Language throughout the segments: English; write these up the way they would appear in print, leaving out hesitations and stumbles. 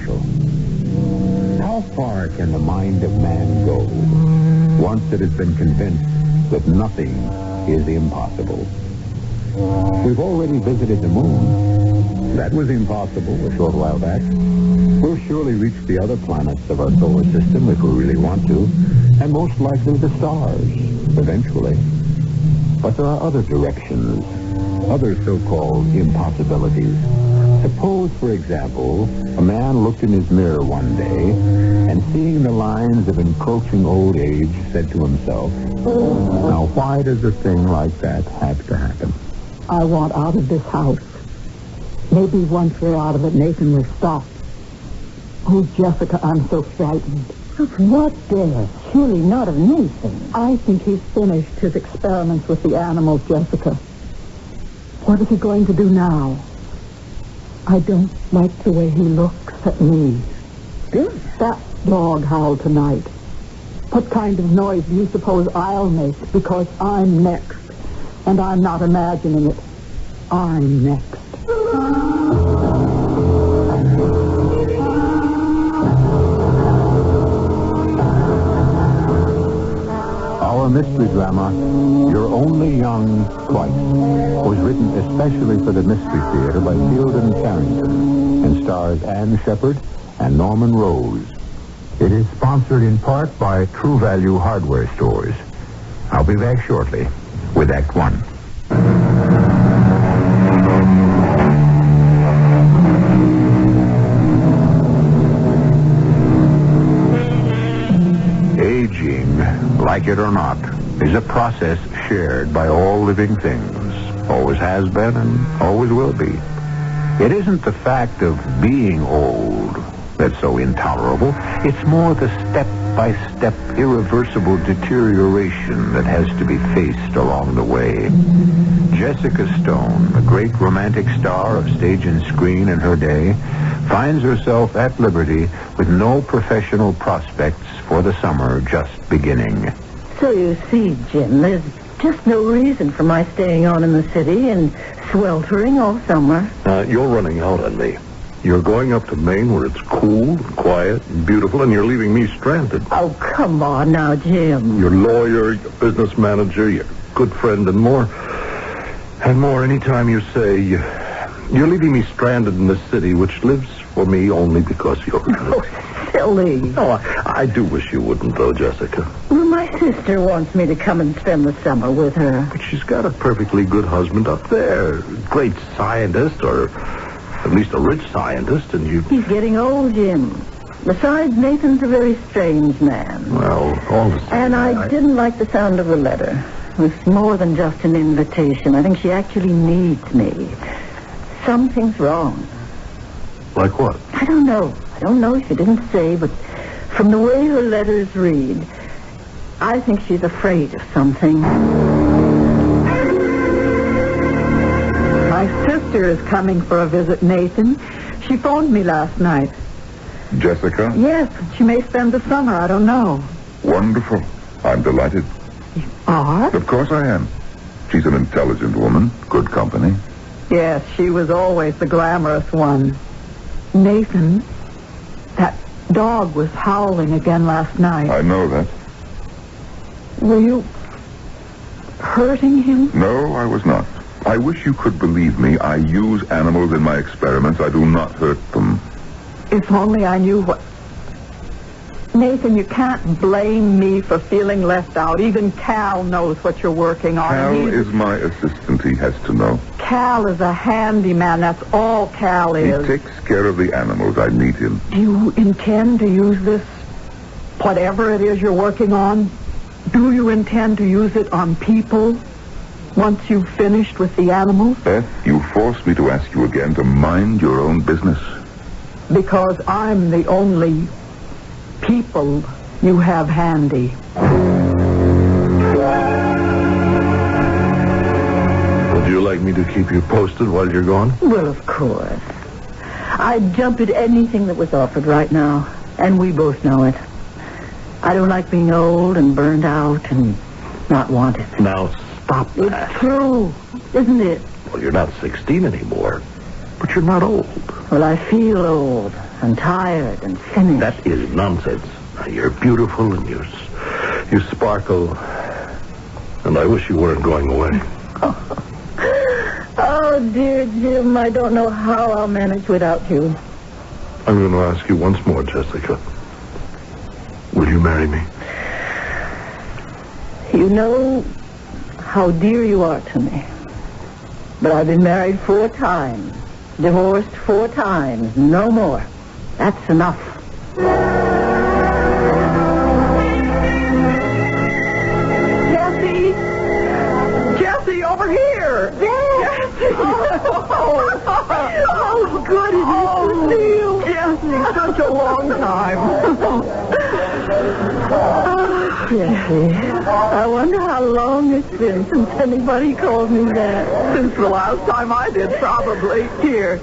partial. How far can the mind of man go once it has been convinced that nothing is impossible? We've already visited the moon. That was impossible a short while back. We'll surely reach the other planets of our solar system if we really want to, and most likely the stars, eventually. But there are other directions, other so-called impossibilities. Suppose, for example, a man looked in his mirror one day and, seeing the lines of encroaching old age, said to himself, now why does a thing like that have to happen? I want out of this house. Maybe once we're out of it, Nathan will stop. Oh, Jessica, I'm so frightened. Of what, dear? Surely not of Nathan. I think he's finished his experiments with the animals, Jessica. What is he going to do now? I don't like the way he looks at me. Good. That dog howled tonight. What kind of noise do you suppose I'll make? Because I'm next. And I'm not imagining it. I'm next. Our mystery drama, You're Only Young Twice, was written especially for the Mystery Theater by Fielden Carrington and stars Anne Shepard and Norman Rose. It is sponsored in part by True Value Hardware Stores. I'll be back shortly with Act One. Aging, like it or not, is a process shared by all living things. Always has been and always will be. It isn't the fact of being old that's so intolerable. It's more the step-by-step irreversible deterioration that has to be faced along the way. Jessica Stone, the great romantic star of stage and screen in her day, finds herself at liberty with no professional prospects for the summer just beginning. So you see, Jim, there's just no reason for my staying on in the city and sweltering all summer. You're running out on me. You're going up to Maine where it's cool and quiet and beautiful, and you're leaving me stranded. Oh, come on now, Jim. Your lawyer, your business manager, your good friend, and more. And more anytime you say you're leaving me stranded in this city, which lives for me only because you're... Oh, silly. Oh, I do wish you wouldn't, though, Jessica. Well, my sister wants me to come and spend the summer with her. But she's got a perfectly good husband up there. Great scientist, or at least a rich scientist, and you... He's getting old, Jim. Besides, Nathan's a very strange man. Well, all the same... And I didn't like the sound of the letter. It was more than just an invitation. I think she actually needs me. Something's wrong. Like what? I don't know. She didn't say, but from the way her letters read, I think she's afraid of something. My sister is coming for a visit, Nathan. She phoned me last night. Jessica? Yes, she may spend the summer. I don't know. Wonderful. I'm delighted. You are? Of course I am. She's an intelligent woman, good company. Yes, she was always the glamorous one. Nathan, that dog was howling again last night. I know that. Were you hurting him? No, I was not. I wish you could believe me. I use animals in my experiments. I do not hurt them. If only I knew what... Nathan, you can't blame me for feeling left out. Even Cal knows what you're working on. Cal is my assistant. He has to know. Cal is a handyman. That's all Cal is. He takes care of the animals. I need him. Do you intend to use this, whatever it is you're working on? Do you intend to use it on people once you've finished with the animals? Beth, you force me to ask you again to mind your own business. Because I'm the only people you have handy. Would you like me to keep you posted while you're gone? Well, of course. I'd jump at anything that was offered right now, and we both know it. I don't like being old and burned out and not wanted. Now, stop that. It's true, isn't it? Well, you're not 16 anymore, but you're not old. Well, I feel old. and tired and finished. That is nonsense. You're beautiful and you sparkle. And I wish you weren't going away. Oh, dear Jim, I don't know how I'll manage without you. I'm going to ask you once more, Jessica. Will you marry me? You know how dear you are to me. But I've been married 4 times. Divorced 4 times. No more. That's enough. Jessie! Jessie, over here! Jessie! Oh, good it is to see you. Jessie, such a long time. Jessie, I wonder how long it's been since anybody called me that. Since the last time I did, probably. Here,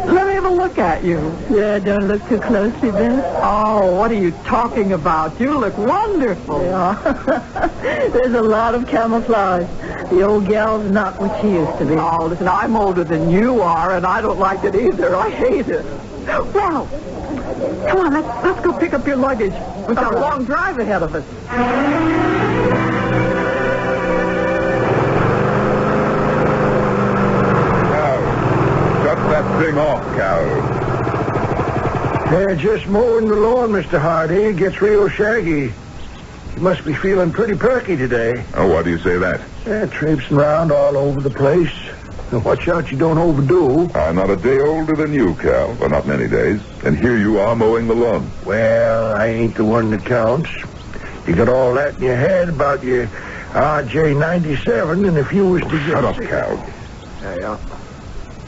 let me have a look at you. Yeah, don't look too closely, Beth. Oh, what are you talking about? You look wonderful. Yeah. There's a lot of camouflage. The old gal's not what she used to be. Oh, listen, I'm older than you are, and I don't like it either. I hate it. Well, come on, let's go pick up your luggage. We've got a long drive ahead of us. Shut that thing off, Cal. They're just mowing the lawn, Mr. Hardy. It gets real shaggy. You must be feeling pretty perky today. Oh, why do you say that? Traipsing around all over the place. Now, watch out you don't overdo. I'm not a day older than you, Cal. Well, not many days. And here you are mowing the lawn. Well, I ain't the one that counts. You got all that in your head about your RJ-97, and if you was to get... Shut up, Cal. Yeah.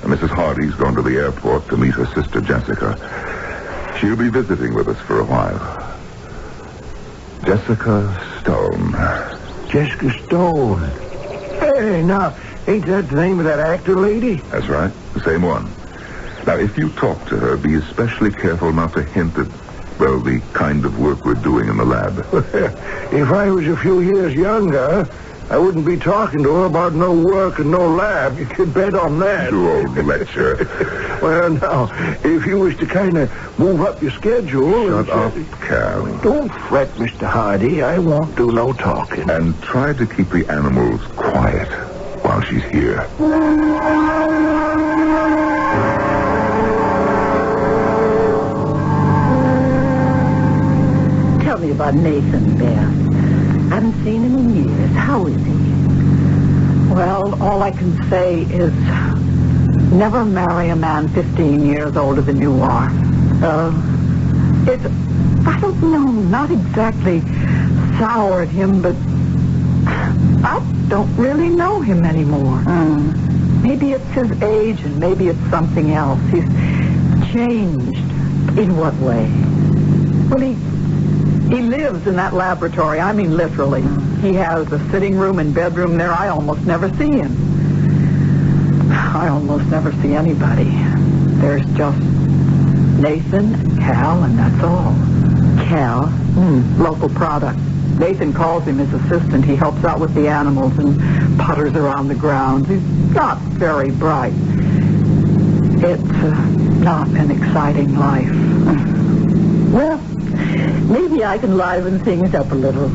Mrs. Hardy's gone to the airport to meet her sister, Jessica. She'll be visiting with us for a while. Jessica Stone. Jessica Stone. Hey, now, ain't that the name of that actor lady? That's right, the same one. Now, if you talk to her, be especially careful not to hint at, well, the kind of work we're doing in the lab. If I was a few years younger, I wouldn't be talking to her about no work and no lab. You can bet on that. You old lecture. Well, now, if you was to kind of move up your schedule... Shut up, Cal. Don't fret, Mr. Hardy. I won't do no talking. And try to keep the animals quiet while she's here. Tell me about Nathan, Beth. I haven't seen him in years. How is he? Well, all I can say is never marry a man 15 years older than you are. It's, I don't know, not exactly soured him, but I don't really know him anymore. Maybe it's his age and maybe it's something else. He's changed. In what way? Well, he lives in that laboratory. I mean, literally. He has a sitting room and bedroom there. I almost never see him. I almost never see anybody. There's just Nathan and Cal, and that's all. Cal? Local product. Nathan calls him his assistant. He helps out with the animals and putters around the grounds. He's not very bright. It's not an exciting life. Well, maybe I can liven things up a little.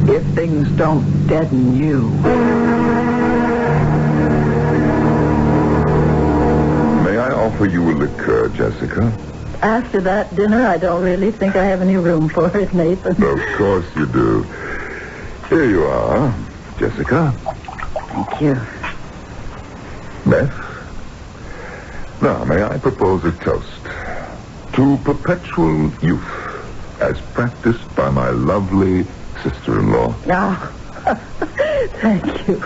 If things don't deaden you. May I offer you a liqueur, Jessica? After that dinner, I don't really think I have any room for it, Nathan. Of course you do. Here you are, Jessica. Thank you. Beth? Now, may I propose a toast to perpetual youth as practiced by my lovely sister-in-law. Ah, thank you.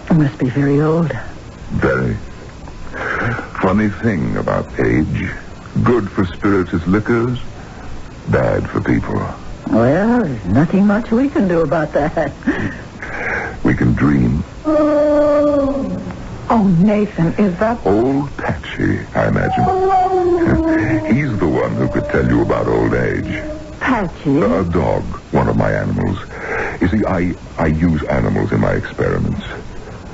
I must be very old. Very. Funny thing about age. Good for spirituous liquors, bad for people. Well, there's nothing much we can do about that. We can dream. Oh, Nathan, is that... Old Patchy, I imagine. He's the one who could tell you about old age. Patchy? A dog, one of my animals. You see, I use animals in my experiments.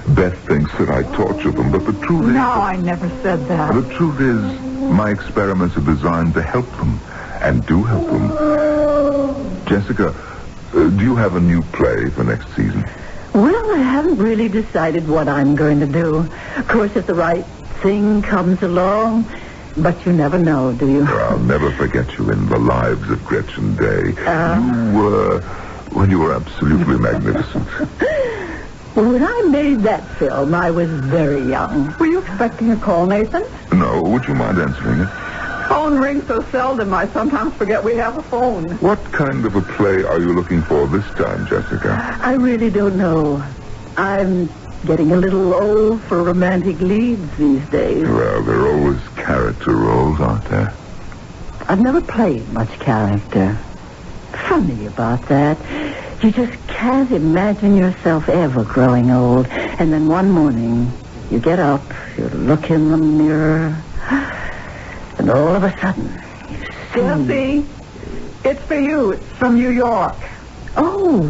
Beth thinks that I torture them, but the truth is... No, I never said that. The truth is, my experiments are designed to help them, and do help them. Jessica, do you have a new play for next season? Well, I haven't really decided what I'm going to do. Of course, if the right thing comes along, but you never know, do you? I'll never forget you in The Lives of Gretchen Day. You were... Well, you were absolutely magnificent. Well, when I made that film, I was very young. Were you expecting a call, Nathan? No, would you mind answering it? Phone rings so seldom, I sometimes forget we have a phone. What kind of a play are you looking for this time, Jessica? I really don't know. I'm getting a little old for romantic leads these days. Well, there are always character roles, aren't there? I've never played much character. Funny about that. You just can't imagine yourself ever growing old. And then one morning, you get up, you look in the mirror, and all of a sudden, you see... Jesse, it's for you. It's from New York. Oh,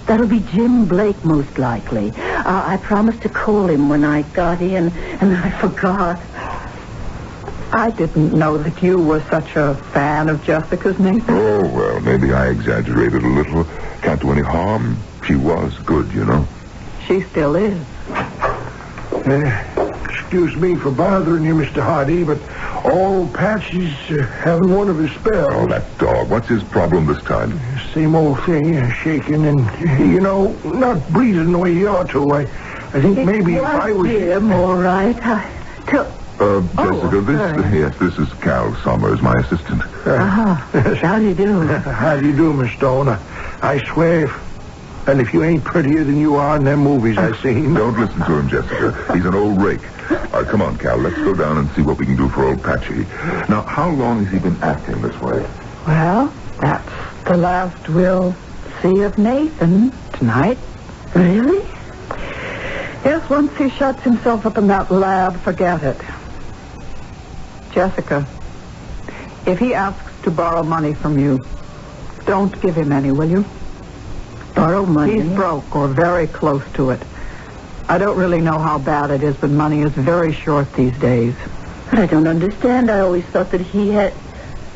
that'll be Jim Blake, most likely. I promised to call him when I got in, and I forgot. I didn't know that you were such a fan of Jessica's, Nathan. Oh, well, maybe I exaggerated a little. Can't do any harm. She was good, you know. She still is. Excuse me for bothering you, Mr. Hardy, but old Patsy's having one of his spells. Oh, that dog. What's his problem this time? Same old thing, shaking and, not breathing the way he ought to. I think maybe if I was... him, all right. Jessica, this is Cal Summers, my assistant. How do you do? How do you do, Miss Stone? I swear, if you ain't prettier than you are in them movies I've seen... Don't listen to him, Jessica. He's an old rake. Come on, Cal, let's go down and see what we can do for old Patchy. Now, how long has he been acting this way? Well, that's the last we'll see of Nathan tonight. Really? Yes, once he shuts himself up in that lab, forget it. Jessica, if he asks to borrow money from you, don't give him any, will you? Borrow money? He's broke or very close to it. I don't really know how bad it is, but money is very short these days. But I don't understand. I always thought that he had...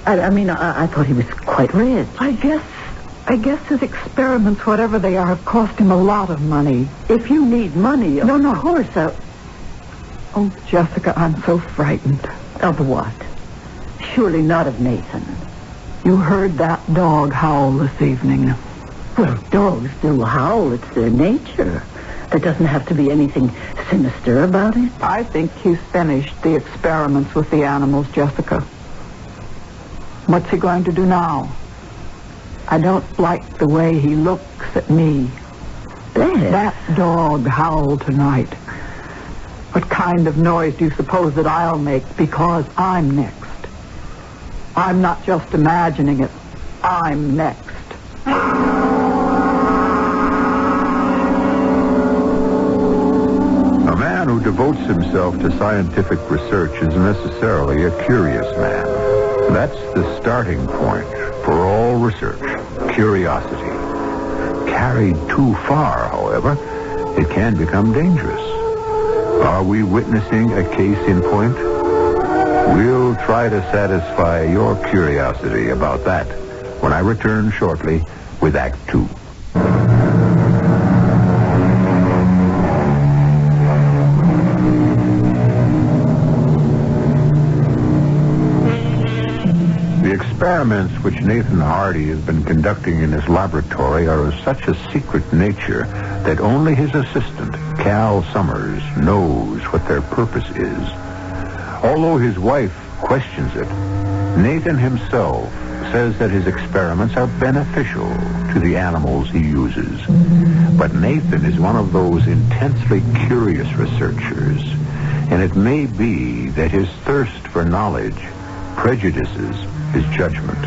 I thought he was quite rich. I guess his experiments, whatever they are, have cost him a lot of money. If you need money, No. Of course, Oh, Jessica, I'm so frightened. Of what? Surely not of Nathan. You heard that dog howl this evening. Well, dogs do howl. It's their nature. There doesn't have to be anything sinister about it. I think he's finished the experiments with the animals, Jessica. What's he going to do now? I don't like the way he looks at me. That dog howled tonight. What kind of noise do you suppose that I'll make because I'm next? I'm not just imagining it. I'm next. A man who devotes himself to scientific research is necessarily a curious man. That's the starting point for all research, curiosity. Carried too far, however, it can become dangerous. Are we witnessing a case in point? We'll try to satisfy your curiosity about that when I return shortly with Act 2. The experiments which Nathan Hardy has been conducting in his laboratory are of such a secret nature that only his assistant, Cal Summers, knows what their purpose is. Although his wife questions it, Nathan himself says that his experiments are beneficial to the animals he uses. But Nathan is one of those intensely curious researchers, and it may be that his thirst for knowledge prejudices his judgment.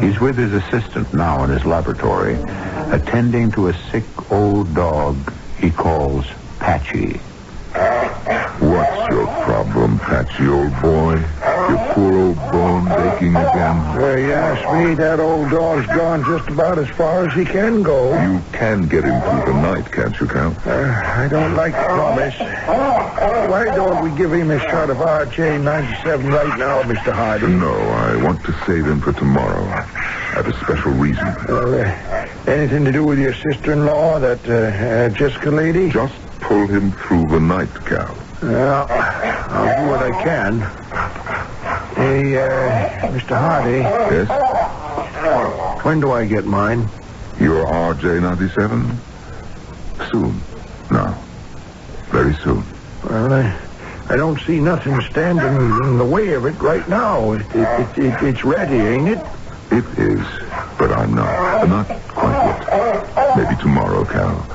He's with his assistant now in his laboratory, attending to a sick old dog he calls Patchy. What's your problem, Patchy, old boy? Your poor old bones aching again. You ask me, that old dog's gone just about as far as he can go. You can get him through the night, can't you, Cal? I don't like to promise. Why don't we give him a shot of RJ-97 right now, Mr. Hardy? No, I want to save him for tomorrow. I have a special reason. Anything to do with your sister-in-law, that Jessica lady? Just pull him through the night, Cal. Well, I'll do what I can. Hey, Mr. Hardy. Yes? When do I get mine? Your RJ-97? Soon. Now. Very soon. Well, I don't see nothing standing in the way of it right now. It's ready, ain't it? It is, but I'm not. Not quite yet. Maybe tomorrow, Cal.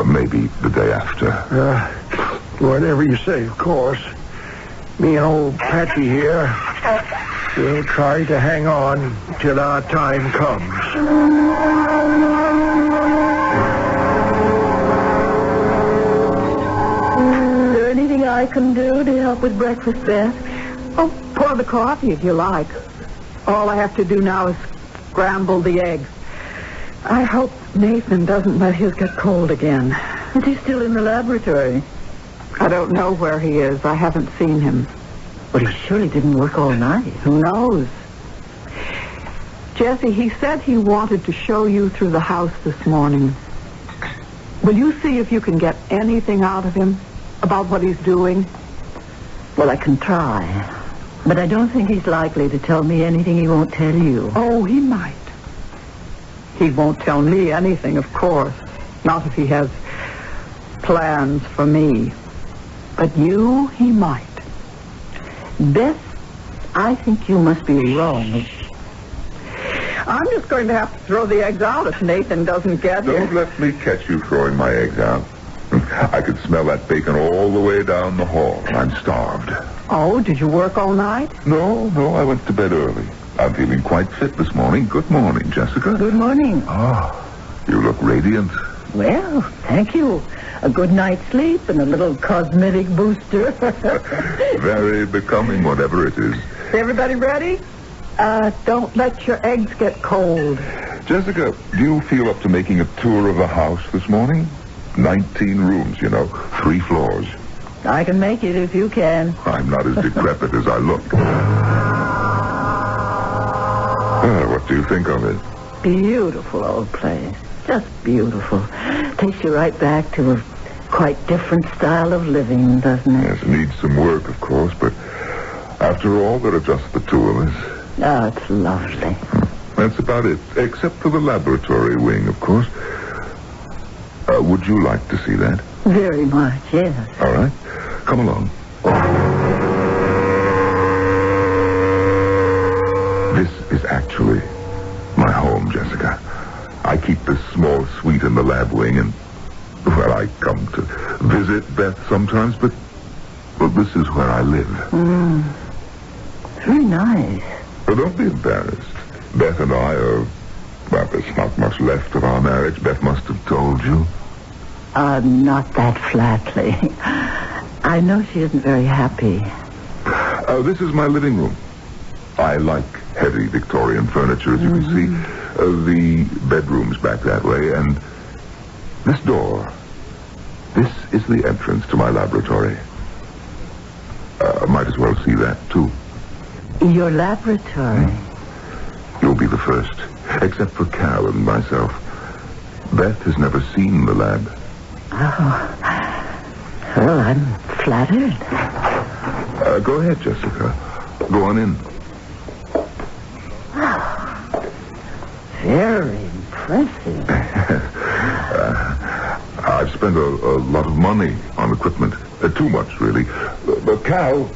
Maybe the day after. Whatever you say, of course. Me and old Patchy here, we'll try to hang on till our time comes. Is there anything I can do to help with breakfast, Beth? Oh, pour the coffee if you like. All I have to do now is scramble the eggs. I hope Nathan doesn't let his get cold again. Is he still in the laboratory? I don't know where he is. I haven't seen him. But he surely didn't work all night. Who knows? Jesse, he said he wanted to show you through the house this morning. Will you see if you can get anything out of him about what he's doing? Well, I can try. But I don't think he's likely to tell me anything he won't tell you. Oh, he might. He won't tell me anything, of course. Not if he has plans for me. But you, he might. Beth, I think you must be wrong. I'm just going to have to throw the eggs out if Nathan doesn't get here. Don't let me catch you throwing my eggs out. I could smell that bacon all the way down the hall. I'm starved. Oh, did you work all night? No, I went to bed early. I'm feeling quite fit this morning. Good morning, Jessica. Good morning. Oh, you look radiant. Well, thank you. A good night's sleep and a little cosmetic booster. Very becoming, whatever it is. Everybody ready? Don't let your eggs get cold. Jessica, do you feel up to making a tour of the house this morning? 19 rooms, 3 floors. I can make it if you can. I'm not as decrepit as I look. What do you think of it? Beautiful old place. Just beautiful. Takes you right back to a quite different style of living, doesn't it? Yes, it needs some work, of course, but after all, there are just the two of us. Oh, it's lovely. That's about it, except for the laboratory wing, of course. Would you like to see that? Very much, yes. All right. Come along. This is actually my home, Jessica. I keep this small suite in the lab wing, and, well, I come to visit Beth sometimes, but, well, this is where I live. Very nice. Well, don't be embarrassed. Beth and I are, well, there's not much left of our marriage. Beth must have told you. Not that flatly. I know she isn't very happy. This is my living room. I like heavy Victorian furniture, as you can see. The bedroom's back that way, and this door, this is the entrance to my laboratory. Might as well see that, too. Your laboratory? You'll be the first, except for Cal and myself. Beth has never seen the lab. Oh. Well, I'm flattered. Go ahead, Jessica. Go on in. Very impressive. I've spent a lot of money on equipment. Too much, really. Cal.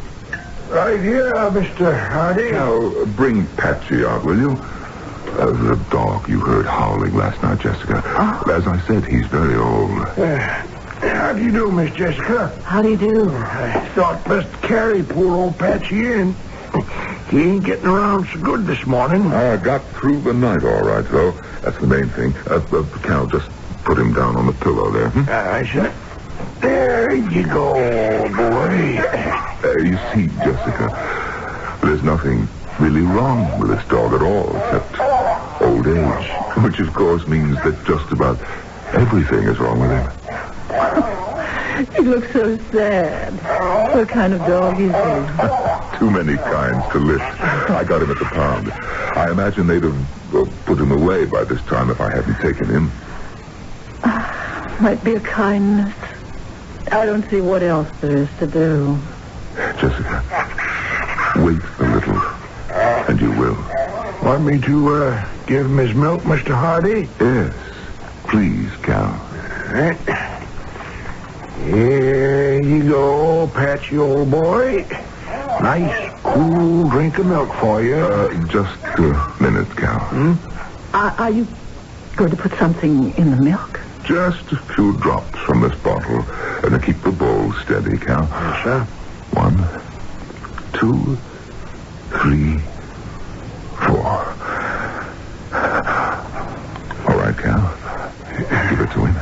Right here, Mr. Hardy. Cal, bring Patchy out, will you? The dog you heard howling last night, Jessica. As I said, he's very old. How do you do, Miss Jessica? How do you do? I thought best carry poor old Patchy in. He ain't getting around so good this morning. I got through the night all right, though. That's the main thing. Cal, just put him down on the pillow there. I said, there you go, boy. You see, Jessica, There's nothing really wrong with this dog at all, except old age, which of course means that just about everything is wrong with him. He looks so sad. What kind of dog is he? Too many kinds to list. I got him at the pound. I imagine they'd have put him away by this time if I hadn't taken him. Might be a kindness. I don't see what else there is to do. Jessica, wait a little, and you will. Want me to give him his milk, Mr. Hardy? Yes, please, Cal. Here you go, Patchy, old boy. Nice, cool drink of milk for you. Just a minute, Cal. Are you going to put something in the milk? Just a few drops from this bottle. And keep the bowl steady, Cal. Yes, sir. 1, 2, 3, 4. All right, Cal. Give it to him.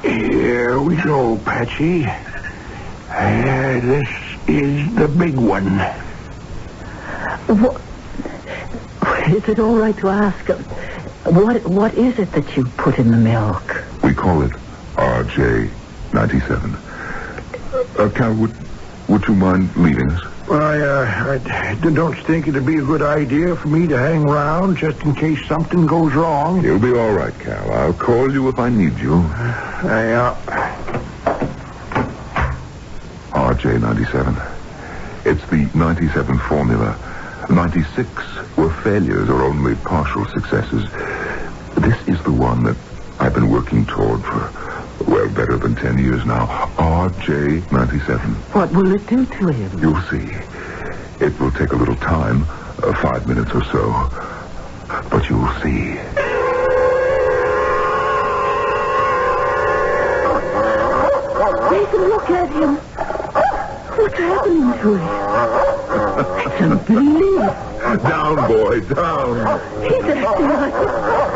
Here we go, Patchy. This is the big one. What? Is it all right to ask? What is it that you put in the milk? We call it RJ97. Cal, would you mind leaving us? Well, I don't think it'd be a good idea for me to hang around just in case something goes wrong. You'll be all right, Cal. I'll call you if I need you. RJ97. It's the 97 formula. 96 were failures or only partial successes. This is the one that I've been working toward for, well, better than 10 years now. RJ97. What will it do to him? You'll see. It will take a little time, 5 minutes or so. But you'll see. Nathan, look at him. What's happening to him? I can't believe it. Down, boy, down. He's acting like a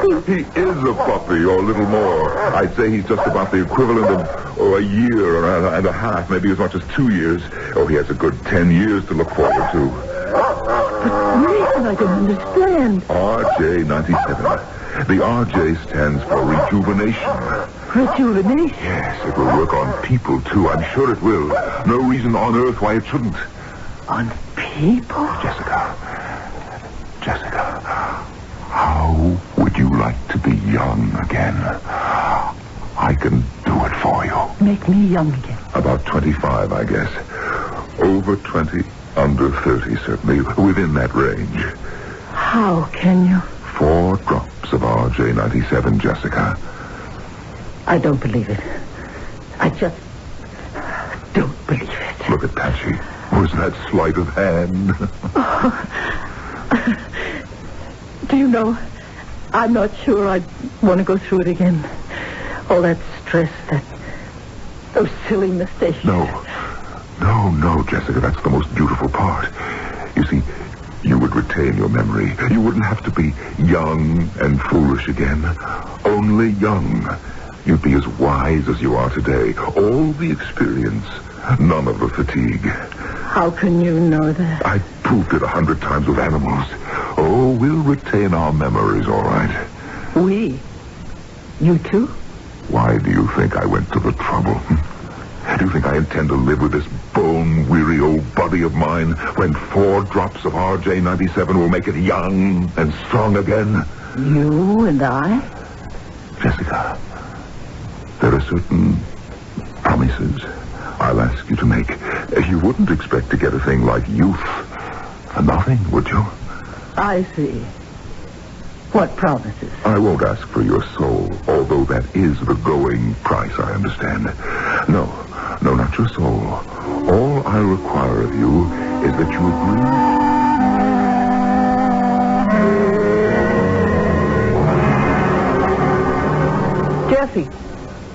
puppy. He is a puppy, or a little more. I'd say he's just about the equivalent of a year and a half, maybe as much as 2 years. Oh, he has a good 10 years to look forward to. But Nathan, I don't understand. RJ97. The RJ stands for rejuvenation. Rejuvenation? Yes, it will work on people, too. I'm sure it will. No reason on earth why it shouldn't. On people? Jessica, how would you like to be young again? I can do it for you. Make me young again. About 25, I guess. Over 20, under 30, certainly. Within that range. How can you? 4 drops of RJ97, Jessica. I don't believe it. I just don't believe it. Look at Patchy. Was that sleight of hand? Do you know, I'm not sure I want to go through it again. All that stress, those silly mistakes. No, Jessica, that's the most beautiful part. You see, you would retain your memory. You wouldn't have to be young and foolish again. Only young. You'd be as wise as you are today. All the experience, none of the fatigue. How can you know that? I proved it 100 times with animals. Oh, we'll retain our memories, all right. We? You too? Why do you think I went to the trouble? Do you think I intend to live with this bone-weary old body of mine when 4 drops of RJ97 will make it young and strong again? You and I? Jessica, there are certain promises I'll ask you to make. You wouldn't expect to get a thing like youth for nothing, would you? I see. What promises? I won't ask for your soul, although that is the going price, I understand. No, not your soul. All I require of you is that you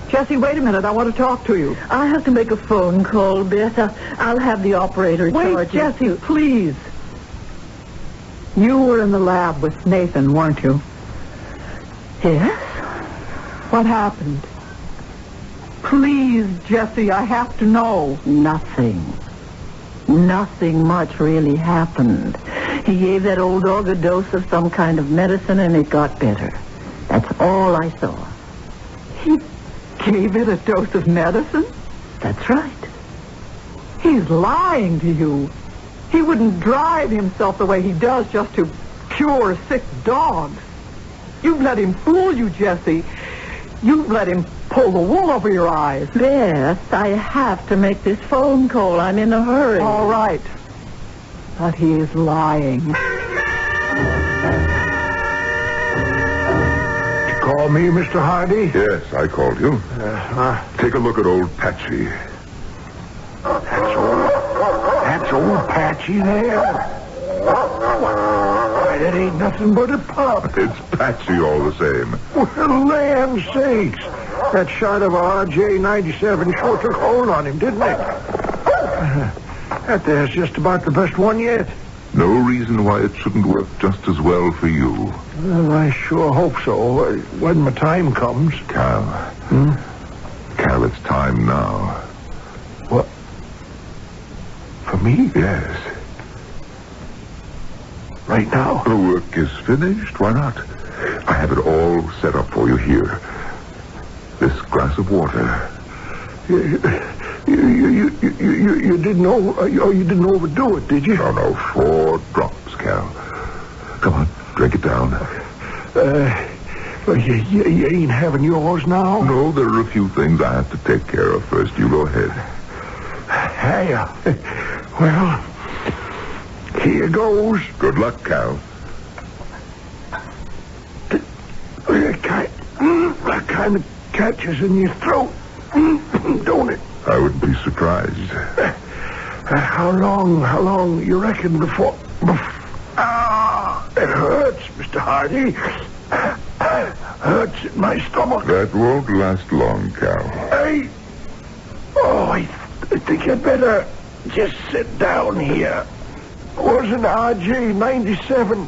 Jessie, wait a minute. I want to talk to you. I have to make a phone call, Beth. I'll have the operator Wait, charge you. Jessie, please. You were in the lab with Nathan, weren't you? Yes? What happened? Please, Jessie, I have to know. Nothing. Nothing much really happened. He gave that old dog a dose of some kind of medicine, and it got better. That's all I saw. He gave it a dose of medicine? That's right. He's lying to you. He wouldn't drive himself the way he does just to cure sick dogs. You've let him fool you, Jessie. You've let him pull the wool over your eyes. Beth, I have to make this phone call. I'm in a hurry. All right. But he is lying. You call me, Mr. Hardy? Yes, I called you. Take a look at old Patchy. That's old Patchy there. Why, that ain't nothing but a pup. It's Patchy all the same. Well, land sakes. That shot of a RJ-97 sure took hold on him, didn't it? That there's just about the best one yet. No reason why it shouldn't work just as well for you. Well, I sure hope so. When my time comes. Cal. Cal, it's time now. What? For me? Yes. Right now? The work is finished. Why not? I have it all set up for you here. This glass of water. You didn't you didn't overdo it, did you? No, 4 drops, Cal. Come on, drink it down. You ain't having yours now? No, there are a few things I have to take care of first. You go ahead. Hey, well, here goes. Good luck, Cal. That kind of catches in your throat, don't it? I wouldn't be surprised. How long you reckon before... it hurts, Mr. Hardy. Hurts in my stomach. That won't last long, Cal. I think I'd better just sit down here. Wasn't RJ-97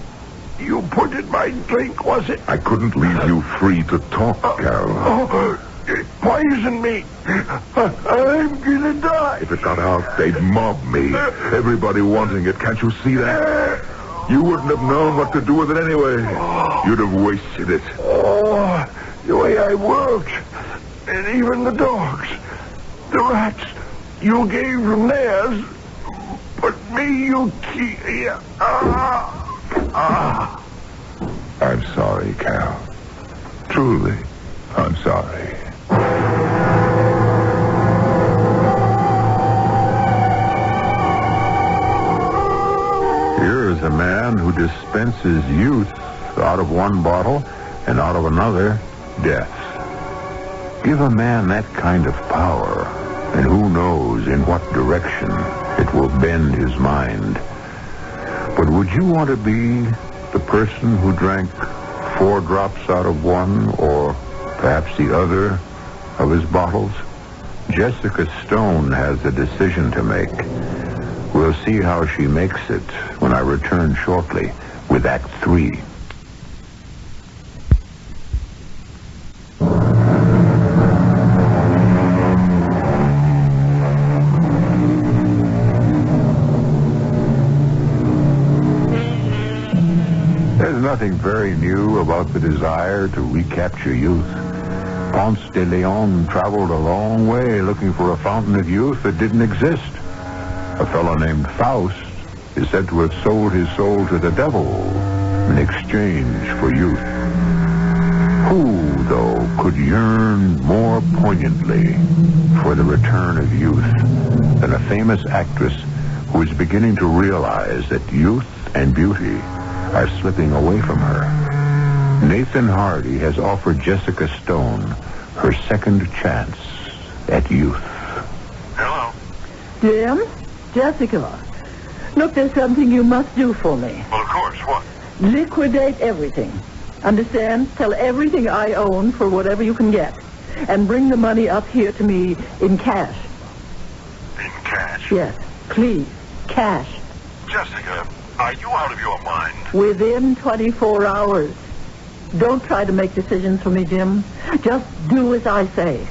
you put in my drink, was it? I couldn't leave you free to talk, Cal. It poisoned me. I'm gonna die. If it got out, they'd mob me. Everybody wanting it. Can't you see that? You wouldn't have known what to do with it anyway. You'd have wasted it. Oh, the way I worked. And even the dogs. The rats. You gave them theirs. But me, you keep... I'm sorry, Cal. Truly, I'm sorry. Here is a man who dispenses youth out of one bottle and out of another, death. Give a man that kind of power, and who knows in what direction it will bend his mind. But would you want to be the person who drank 4 drops out of one, or perhaps the other of his bottles? Jessica Stone has a decision to make. We'll see how she makes it when I return shortly with Act 3. There's nothing very new about the desire to recapture youth. Ponce de Leon traveled a long way looking for a fountain of youth that didn't exist. A fellow named Faust is said to have sold his soul to the devil in exchange for youth. Who, though, could yearn more poignantly for the return of youth than a famous actress who is beginning to realize that youth and beauty are slipping away from her? Nathan Hardy has offered Jessica Stone her second chance at youth. Hello. Jim? Jessica. Look, there's something you must do for me. Well, of course. What? Liquidate everything. Understand? Sell everything I own for whatever you can get. And bring the money up here to me in cash. In cash? Yes. Please. Cash. Jessica, are you out of your mind? Within 24 hours. Don't try to make decisions for me, Jim. Just do as I say.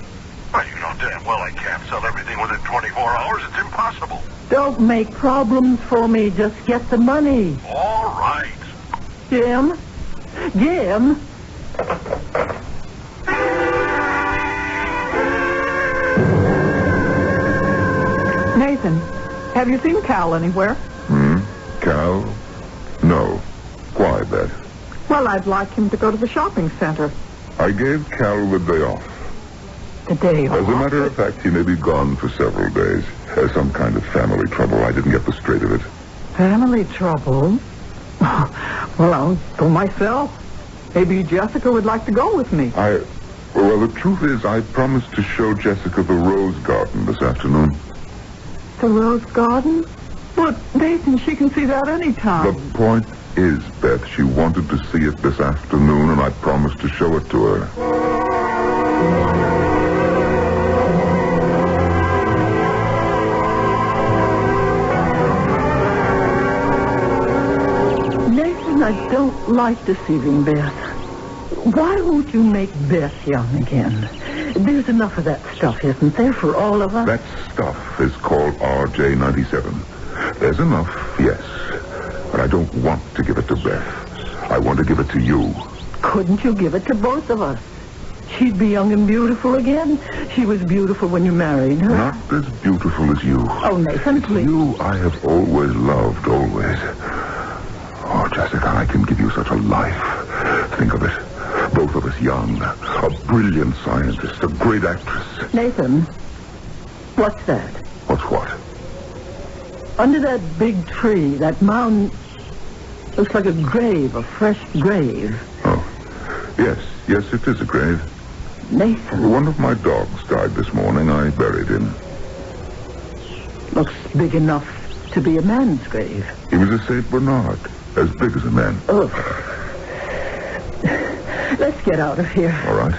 Well, you know damn well I can't sell everything within 24 hours. It's impossible. Don't make problems for me. Just get the money. All right. Jim? Jim? Nathan, have you seen Cal anywhere? Cal? No. Why, Beth? Well, I'd like him to go to the shopping center. I gave Cal the day off. The day off? As a matter of fact, he may be gone for several days. Some kind of family trouble. I didn't get the straight of it. Family trouble? Well, I'll go myself. Maybe Jessica would like to go with me. Well, the truth is, I promised to show Jessica the rose garden this afternoon. The rose garden? But, Nathan, she can see that any time. The point is, Beth, she wanted to see it this afternoon, and I promised to show it to her. Nathan, I don't like deceiving Beth. Why won't you make Beth young again? There's enough of that stuff, isn't there, for all of us? That stuff is called RJ97. There's enough, yes. But I don't want to give it to Beth. I want to give it to you. Couldn't you give it to both of us? She'd be young and beautiful again. She was beautiful when you married her. Not as beautiful as you. Oh, Nathan, please. You I have always loved, always. Oh, Jessica, I can give you such a life. Think of it. Both of us young. A brilliant scientist, a great actress. Nathan, what's that? What's what? Under that big tree, that mound looks like a grave, a fresh grave. Oh, yes, it is a grave. Nathan. One of my dogs died this morning. I buried him. Looks big enough to be a man's grave. He was a St. Bernard, as big as a man. Oh. Let's get out of here. All right.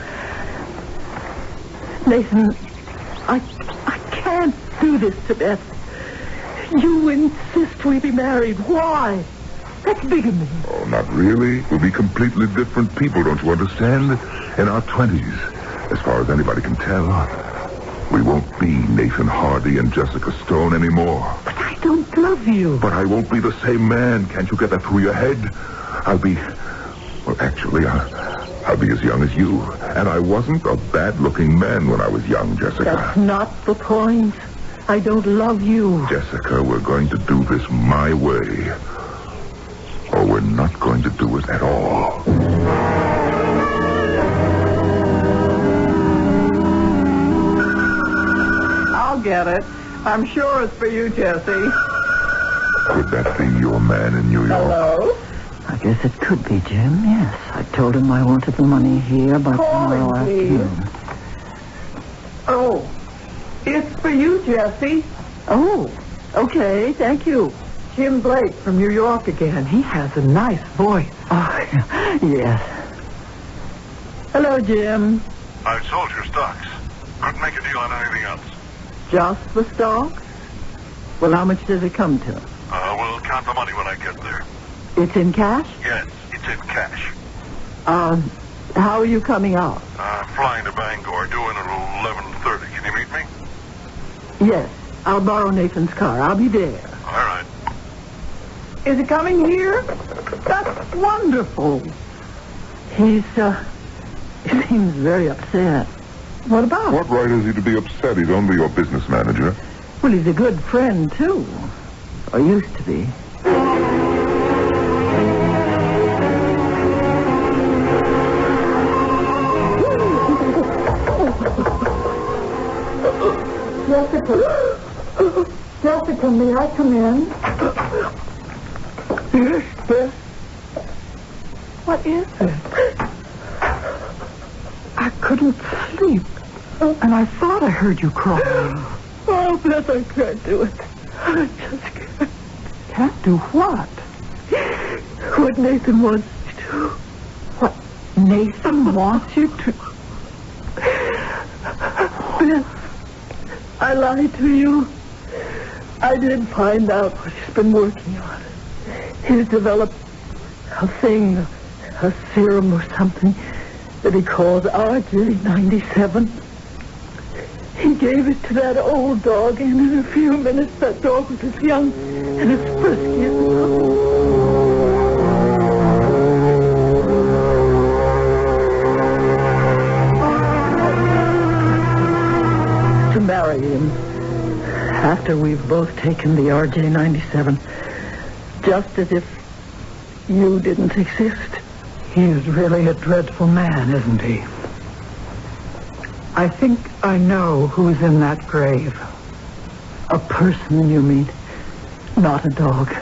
Nathan, I can't do this to Beth. You insist we be married. Why? That's bigamy. Oh, not really. We'll be completely different people, don't you understand? In our 20s, as far as anybody can tell. We won't be Nathan Hardy and Jessica Stone anymore. But I don't love you. But I won't be the same man. Can't you get that through your head? I'll be as young as you. And I wasn't a bad-looking man when I was young, Jessica. That's not the point. I don't love you. Jessica, we're going to do this my way. Or we're not going to do it at all. I'll get it. I'm sure it's for you, Jesse. Could that be your man in New York? Hello? I guess it could be, Jim, yes. I told him I wanted the money here by tomorrow afternoon. Oh, it's for you, Jesse. Oh, okay, thank you. Jim Blake from New York again. He has a nice voice. Oh, yes. Hello, Jim. I've sold your stocks. Couldn't make a deal on anything else. Just the stocks? Well, how much does it come to? We'll count the money when I get there. It's in cash? Yes, it's in cash. How are you coming out? Flying to Bangor, due in at 11:30. Can you meet me? Yes, I'll borrow Nathan's car. I'll be there. All right. Is it coming here? That's wonderful. He seems very upset. What about? What right has he to be upset? He's only your business manager. Well, he's a good friend, too. Or used to be. Jessica, may I come in? Yes, Beth. What is it? I couldn't sleep, and I thought I heard you crying. Oh, Beth, I can't do it. I just can't. Can't do what? What Nathan wants me to. What Nathan wants you to? Beth, I lied to you. I did find out what he's been working on. He's developed a thing, a serum or something that he calls RJ97. He He gave it to that old dog, and in a few minutes that dog was as young and as frisky as a puppy. To marry him, after we've both taken the RJ-97, just as if you didn't exist. He's really a dreadful man, isn't he? I think I know who's in that grave. A person, you mean? Not a dog.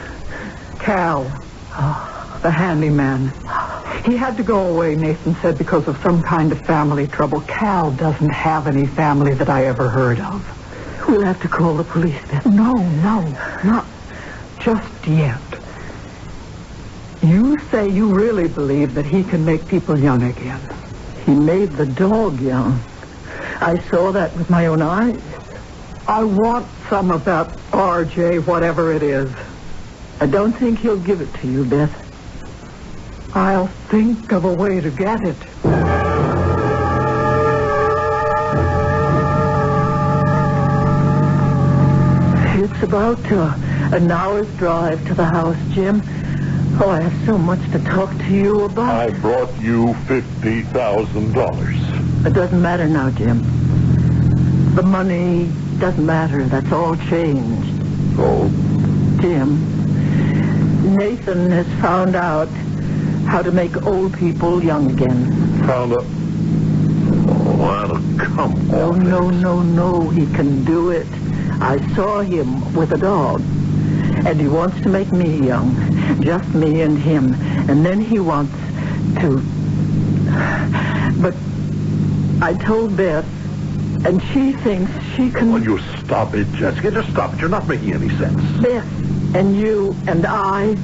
Cal, the handyman. He had to go away, Nathan said, because of some kind of family trouble. Cal doesn't have any family that I ever heard of. We'll have to call the police then. No, not just yet. You say you really believe that he can make people young again. He made the dog young. I saw that with my own eyes. I want some of that RJ, whatever it is. I don't think he'll give it to you, Beth. I'll think of a way to get it. It's about an hour's drive to the house, Jim. Oh, I have so much to talk to you about. I brought you $50,000. It doesn't matter now, Jim. The money doesn't matter. That's all changed. Oh? Jim, Nathan has found out how to make old people young again. Found out? Oh, come on. No. He can do it. I saw him with a dog. And he wants to make me young. Just me and him. And then he wants to... But I told Beth, and she thinks she can... Will you stop it, Jessica? Just stop it. You're not making any sense. Beth and you and I,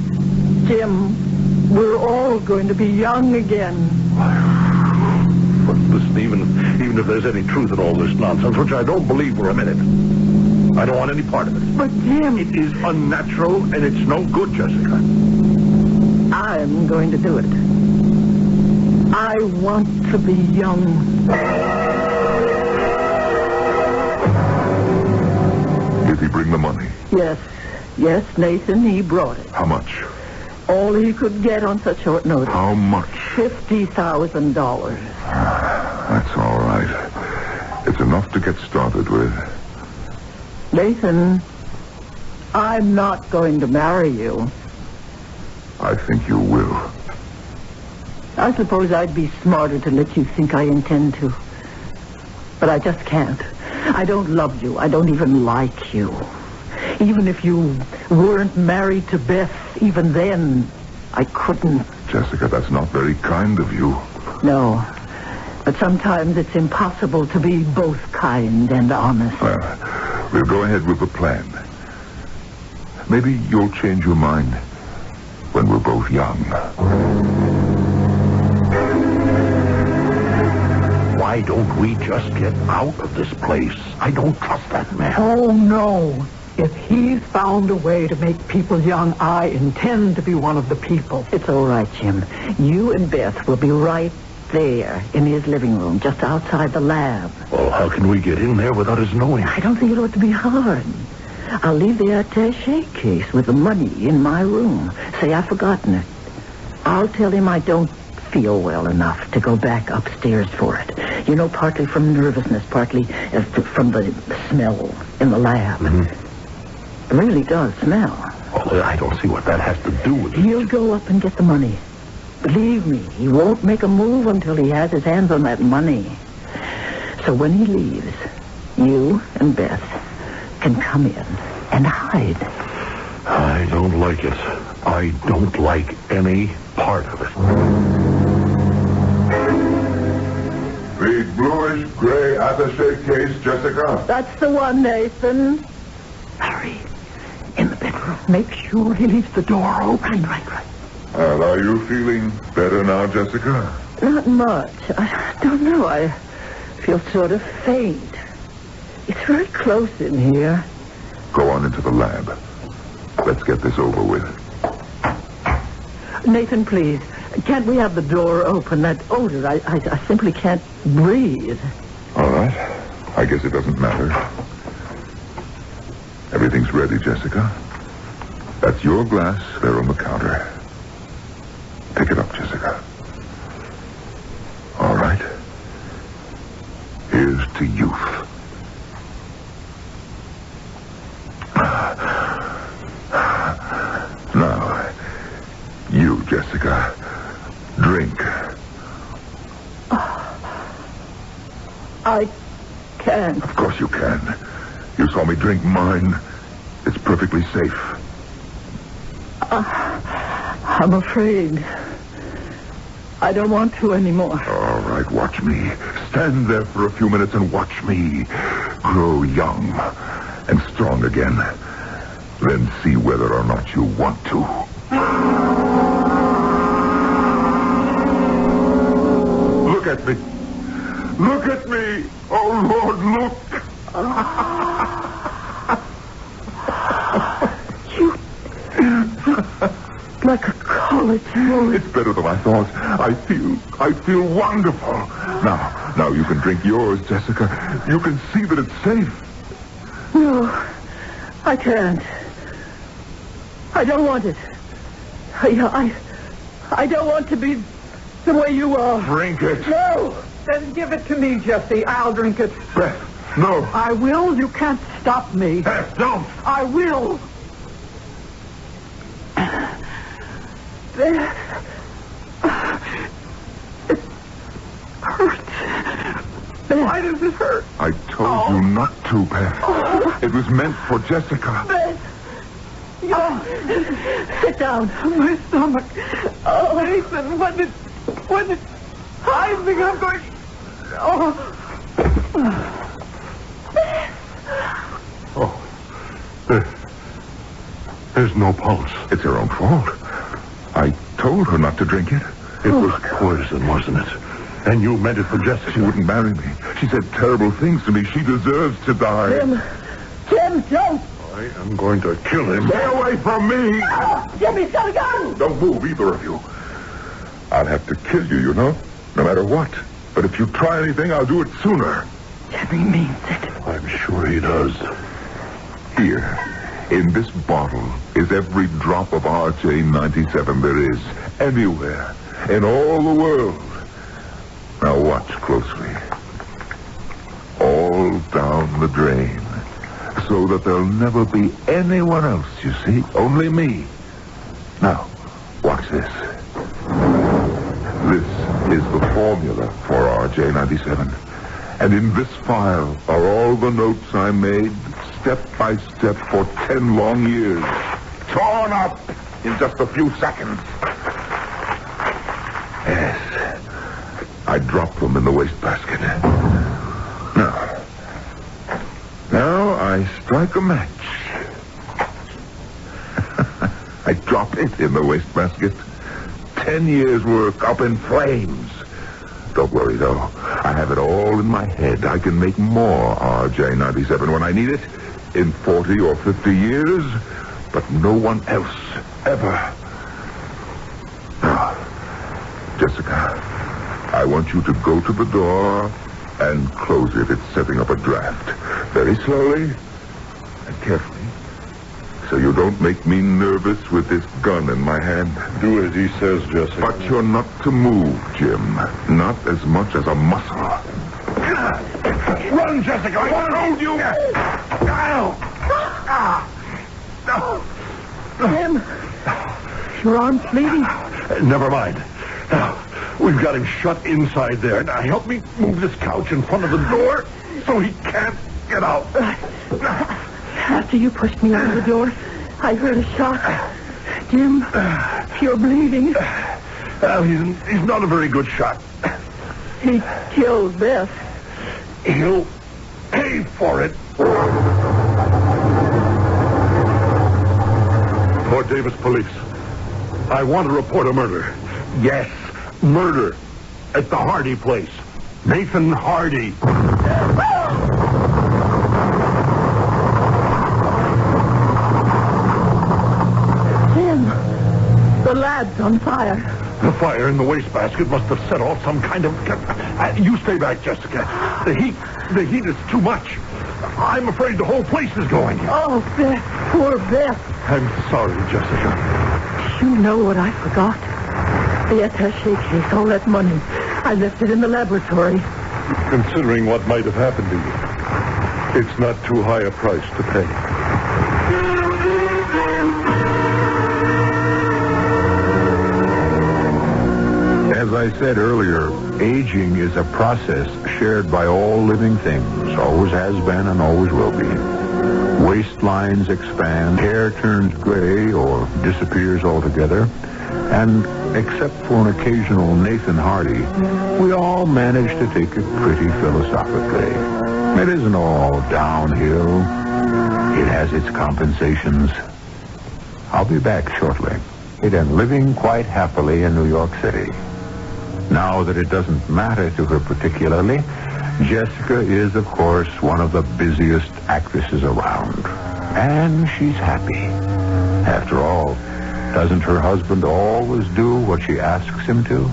Jim, we're all going to be young again. But listen, even if there's any truth in all this nonsense, which I don't believe for a minute, I don't want any part of it. But, Jim... It is unnatural, and it's no good, Jessica. I'm going to do it. I want to be young. Did he bring the money? Yes, Nathan, he brought it. How much? All he could get on such short notice. How much? $50,000. That's all right. It's enough to get started with. Nathan, I'm not going to marry you. I think you will. I suppose I'd be smarter to let you think I intend to. But I just can't. I don't love you. I don't even like you. Even if you weren't married to Beth, even then, I couldn't. Jessica, that's not very kind of you. No. But sometimes it's impossible to be both kind and honest. Well, we'll go ahead with the plan. Maybe you'll change your mind when we're both young. Why don't we just get out of this place? I don't trust that man. Oh, no. If he's found a way to make people young, I intend to be one of the people. It's all right, Jim. You and Beth will be right there in his living room, just outside the lab. Well, how can we get in there without his knowing? I don't think it ought to be hard. I'll leave the attaché case with the money in my room. Say I've forgotten it. I'll tell him I don't feel well enough to go back upstairs for it. You know, partly from nervousness, partly from the smell in the lab. Mm-hmm. It really does smell. Well, I don't see what that has to do with it. He'll go up and get the money. Believe me, he won't make a move until he has his hands on that money. So when he leaves, you and Beth can come in and hide. I don't like it. I don't like any part of it. The bluish gray attaché case, Jessica. That's the one, Nathan. Hurry. In the bedroom. Make sure he leaves the door open. Right. And are you feeling better now, Jessica? Not much. I don't know. I feel sort of faint. It's very close in here. Go on into the lab. Let's get this over with. Nathan, please. Can't we have the door open? That odor, I simply can't breathe. All right. I guess it doesn't matter. Everything's ready, Jessica. That's your glass there on the counter. Pick it up, Jessica. All right. Here's to youth. Now, you, Jessica, drink. I can't. Of course you can. You saw me drink mine. It's perfectly safe. I'm afraid. I don't want to anymore. All right, watch me. Stand there for a few minutes and watch me grow young and strong again. Then see whether or not you want to. Look at me. Look at me. Oh, Lord, look. You look like a college boy. It's better than I thought. I feel wonderful. Now you can drink yours, Jessica. You can see that it's safe. No, I can't. I don't want it. I don't want to be the way you are. Drink it. No! Then give it to me, Jesse. I'll drink it. Beth, no. I will. You can't stop me. Beth, don't. I will. It hurts. Why does it hurt? I told you not to, Beth. It was meant for Jessica. Beth. Sit down. My stomach. Oh, Nathan, when did I think I'm going... Oh. There's no pulse. It's her own fault. I told her not to drink it. It was poison, wasn't it? And you meant it for Jessica. She wouldn't marry me. She said terrible things to me. She deserves to die. Jim, don't. I am going to kill him. Stay away from me! Jimmy's got a gun! Don't move, either of you. I'll have to kill you, you know, no matter what. But if you try anything, I'll do it sooner. Jimmy means it. I'm sure he does. Here, in this bottle, is every drop of RJ-97 there is, anywhere, in all the world. Now watch closely. All down the drain. So that there'll never be anyone else, you see. Only me. Now, watch this. This is the formula for RJ-97. And in this file are all the notes I made, step by step, for 10 long years. Torn up in just a few seconds. Yes. I dropped them in the wastebasket. Now I strike a match. I drop it in the wastebasket. 10 years' work up in flames. Don't worry, though. I have it all in my head. I can make more RJ-97 when I need it, in 40 or 50 years, but no one else ever. Now, Jessica, I want you to go to the door and close it. It's setting up a draft. Very slowly and carefully, so you don't make me nervous with this gun in my hand. Do as he says, Jesse. But you're not to move, Jim. Not as much as a muscle. Run, Jessica! I told you! Jim, your arm's bleeding. Never mind. Now, we've got him shut inside there. Now, help me move this couch in front of the door so he can't get out. After you pushed me out of the door, I heard a shot. Jim, you're bleeding. He's not a very good shot. He killed Beth. He'll pay for it. Fort Davis Police. I want to report a murder. Yes, murder. At the Hardy place. Nathan Hardy. Jim, the lad's on fire. The fire in the wastebasket must have set off some kind of... You stay back, Jessica. The heat The heat is too much. I'm afraid the whole place is going. Oh, Beth, poor Beth. I'm sorry, Jessica. You know what I forgot? The attaché case, all that money. I left it in the laboratory. Considering what might have happened to you, it's not too high a price to pay. As I said earlier, aging is a process shared by all living things, always has been and always will be. Waistlines expand, hair turns gray or disappears altogether, and except for an occasional Nathan Hardy, we all manage to take it pretty philosophically. It isn't all downhill. It has its compensations. I'll be back shortly. And living quite happily in New York City. Now that it doesn't matter to her particularly, Jessica is, of course, one of the busiest actresses around. And she's happy. After all, doesn't her husband always do what she asks him to?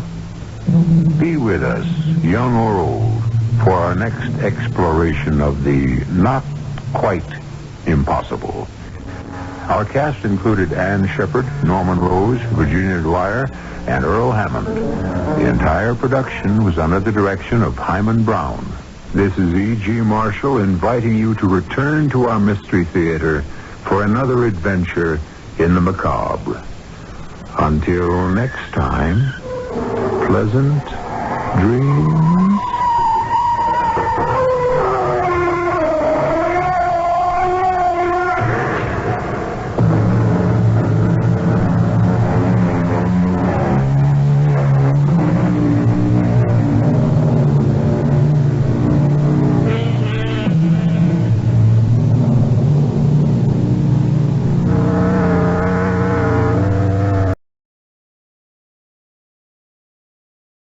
Be with us, young or old, for our next exploration of the not quite impossible. Our cast included Ann Shepard, Norman Rose, Virginia Dwyer, and Earl Hammond. The entire production was under the direction of Himan Brown. This is E.G. Marshall inviting you to return to our Mystery Theater for another adventure in the macabre. Until next time, pleasant dreams.